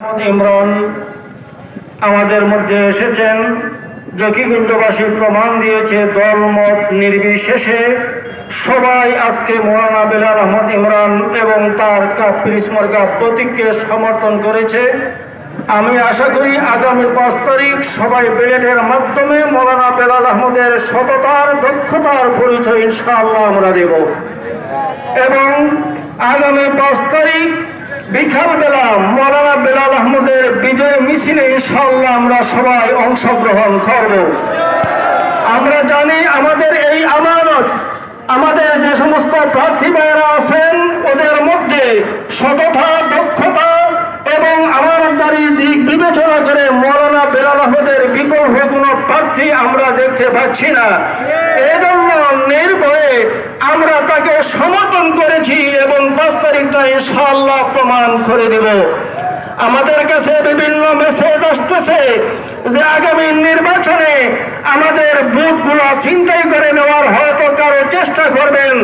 ইমরান আমাদের মধ্যে এসেছেন। জকিগঞ্জবাসী প্রমাণ দিয়েছে দল মত নির্বিশেষে সবাই আজকে মৌলানা বেলাল আহমদ ইমরান এবং তার পিরিসমর্গা প্রতীককে সমর্থন করেছে। আমি আশা করি আগামী 5 তারিখ সবাই ব্যালটের মাধ্যমে মৌলানা বেলাল আহমদের সততার দক্ষতার পরিচয় ইনশাআল্লাহ আমরা দেব এবং আগামী 5 তারিখ বিকালবেলা মৌলানা বেলাল আহমদের বিজয় মিছিলে ইনশাআল্লাহ আমরা সবাই অংশগ্রহণ করব। আমরা জানি আমাদের এই আমানত, আমাদের যে সমস্ত প্রার্থী ভাইয়েরা আছেন ওদের মধ্যে সততা, দক্ষতা এবং আমানতদারির দিক বিবেচনা করে মৌলানা বেলাল আহমদের বিকল্প কোনো প্রার্থী আমরা দেখতে পাচ্ছি না। এজন্য নির্ভয়ে আমরা তাকে সমর্থন করেছি এবং 5 তারিখটা ইনশাআল্লাহ প্রমাণ করে দেব। আমাদের কাছে বিভিন্ন মেসেজ আসতেছে যে আগামী নির্বাচনে আমাদের ভোটগুলো ছিনতাই করে নেওয়ার হয়তো কারো চেষ্টা করবেন।